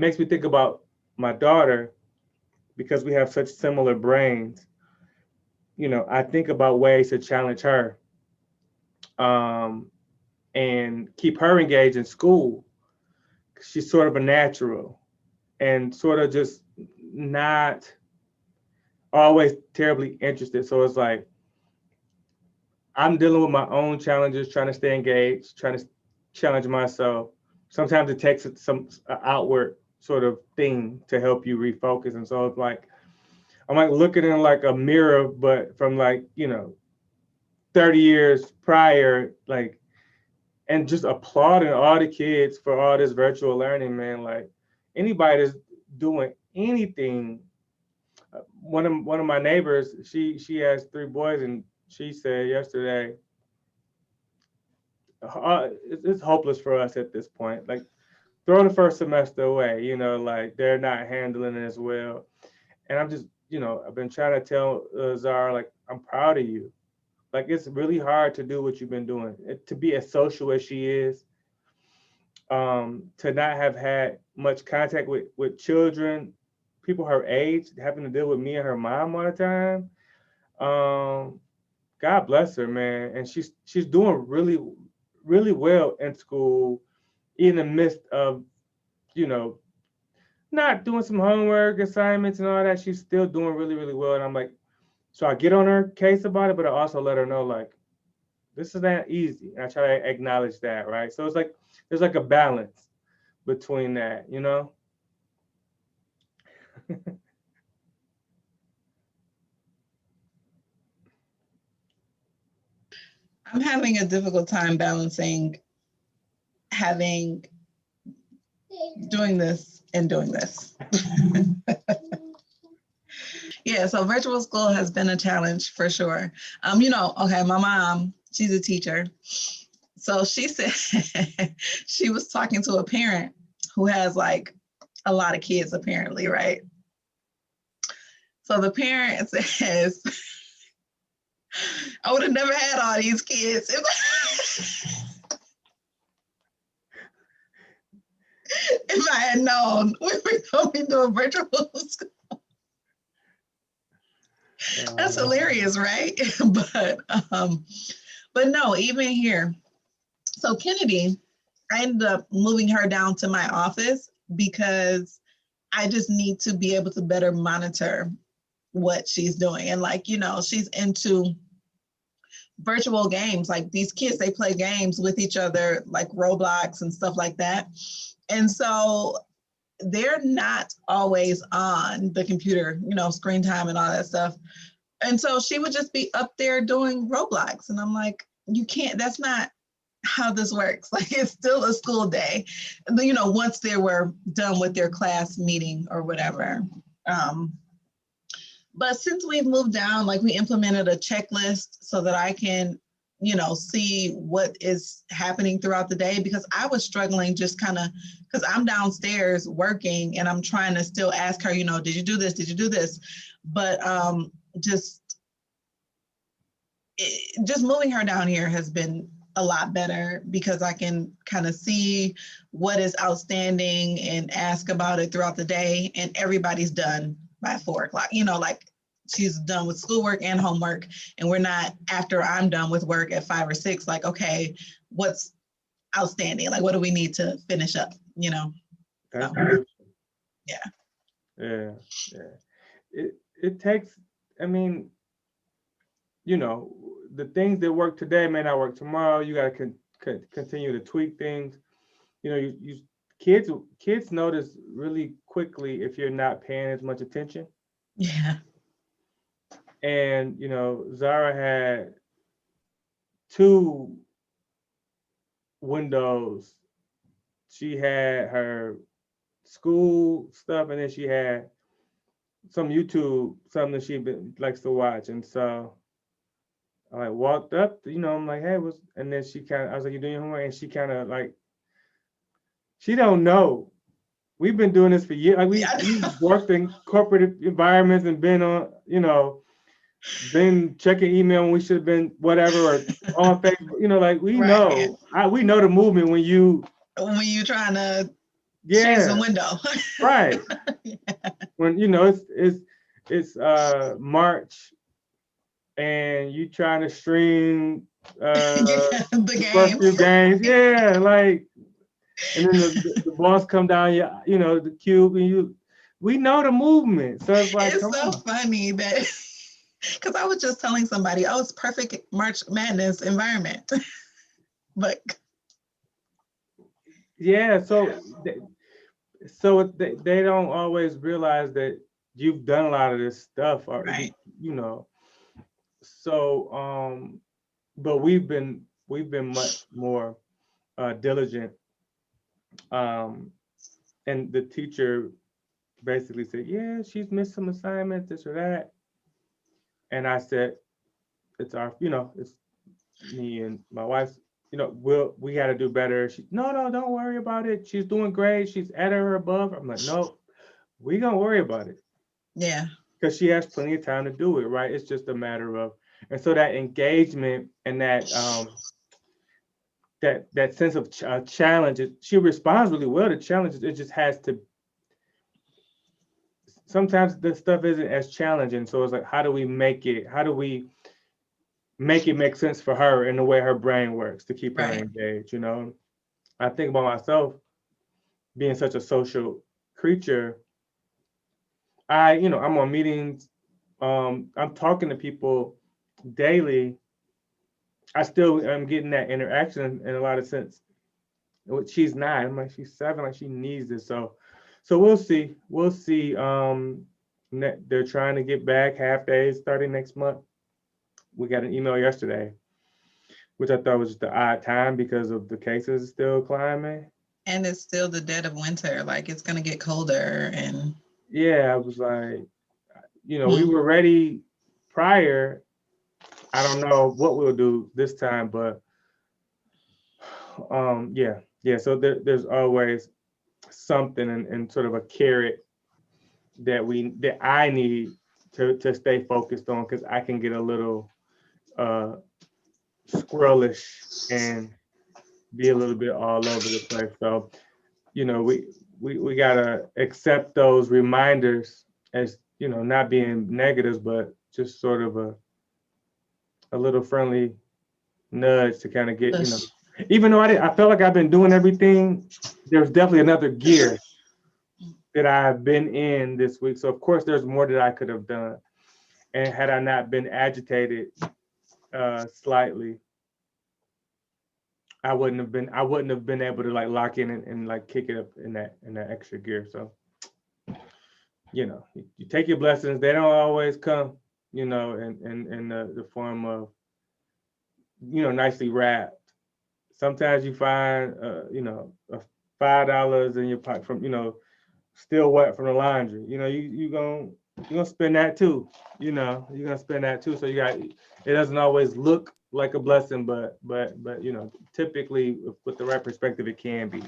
makes me think about my daughter because we have such similar brains. I think about ways to challenge her, um, and keep her engaged in school. She's sort of a natural and sort of just not always terribly interested. So it's like I'm dealing with my own challenges, trying to stay engaged, trying to challenge myself. Sometimes it takes some outward sort of thing to help you refocus. And so it's like I'm like looking in like a mirror, but from like 30 years prior, like, and just applauding all the kids for all this virtual learning, man. Like anybody that's doing anything. One of my neighbors, she has three boys, and she said yesterday, it's hopeless for us at this point. Like throw the first semester away, like they're not handling it as well. And I'm just, I've been trying to tell Zara, like, I'm proud of you. Like it's really hard to do what you've been doing, to be as social as she is, to not have had much contact with children, people her age, having to deal with me and her mom all the time. Um, God bless her, man, and she's doing really, really well in school, in the midst of you know not doing some homework assignments and all that. She's still doing really, really well, and I'm like, so I get on her case about it, but I also let her know like this is not easy. And I try to acknowledge that, right? So it's like there's like a balance between that. I'm having a difficult time balancing having doing this and doing this. Yeah, so virtual school has been a challenge for sure. Okay, my mom, she's a teacher. So she said she was talking to a parent who has like a lot of kids apparently, right? So the parent says, I would have never had all these kids if I had known we were going to be doing virtual school. That's hilarious, right? But no, even here. So Kennedy, I ended up moving her down to my office because I just need to be able to better monitor what she's doing. And she's into virtual games. Like these kids, they play games with each other, like Roblox and stuff like that. And so they're not always on the computer, screen time and all that stuff. And so she would just be up there doing Roblox. And I'm like, you can't, that's not how this works. Like it's still a school day, once they were done with their class meeting or whatever. But since we've moved down, like we implemented a checklist so that I can, see what is happening throughout the day, because I was struggling just kind of, because I'm downstairs working and I'm trying to still ask her, did you do this? Did you do this? But just moving her down here has been a lot better because I can kind of see what is outstanding and ask about it throughout the day, and everybody's done by 4:00. Like she's done with schoolwork and homework, and we're not, after I'm done with work at 5 or 6, like, okay, what's outstanding? Like, what do we need to finish up? That's So, yeah. Yeah. It takes, I mean, the things that work today may not work tomorrow. You got to continue to tweak things. You kids notice really quickly if you're not paying as much attention. Yeah. And Zara had 2 windows. She had her school stuff, and then she had some YouTube, something that likes to watch. And so I walked up, I'm like, hey, and then I was like, you doing your homework? And she kind of like, she don't know. We've been doing this for years. Like we've worked in corporate environments and been on, been checking email when we should have been whatever, or on Facebook. Like we Right. know, we know the movement when you trying to Change the Yeah, window. right. When it's March and you trying to stream Yeah, the the first game. few games, yeah, like, and then the boss come down, the cube, and we know the movement, so it's like, It's come so on. funny that because I was just telling somebody, oh, it's perfect March Madness environment. But Yeah, they don't always realize that you've done a lot of this stuff, or right, you know. So, but we've been much more diligent. Um, and the teacher basically said, "Yeah, she's missed some assignments, this or that." And I said, it's me and my wife. We got to do better. She, no, no, don't worry about it. She's doing great. She's at or above. I'm like, no, we gonna worry about it yeah, because she has plenty of time to do it, right? It's just a matter of, and so that engagement and that sense of challenge, she responds really well to challenges. It just has to. Sometimes the stuff isn't as challenging, so it's like, how do we make it? How do we make it make sense for her in the way her brain works to keep her right. engaged? I think about myself being such a social creature. I'm on meetings. I'm talking to people daily. I still am getting that interaction in a lot of sense. She's not. I'm like, she's 7. Like, she needs this. So we'll see. We'll see. They're trying to get back half days starting next month. We got an email yesterday, which I thought was just the odd time because of the cases still climbing. And it's still the dead of winter. Like it's gonna get colder and Yeah, I was like, we hmm, were ready prior. I don't know what we'll do this time, but yeah, yeah. So there's always something and sort of a carrot that I need to stay focused on because I can get a little uh squirrelish and be a little bit all over the place. So we gotta accept those reminders as not being negatives, but just sort of a little friendly nudge to kind of get push. even though I felt like I've been doing everything, there's definitely another gear that I've been in this week. So of course there's more that I could have done. And had I not been agitated slightly, I wouldn't have been able to like lock in and like kick it up in that extra gear. So you take your blessings. They don't always come, in the form of nicely wrapped. Sometimes you find $5 in your pocket from still wet from the laundry. You gonna spend that too. You're gonna spend that too. So it doesn't always look like a blessing, but typically with the right perspective, it can be.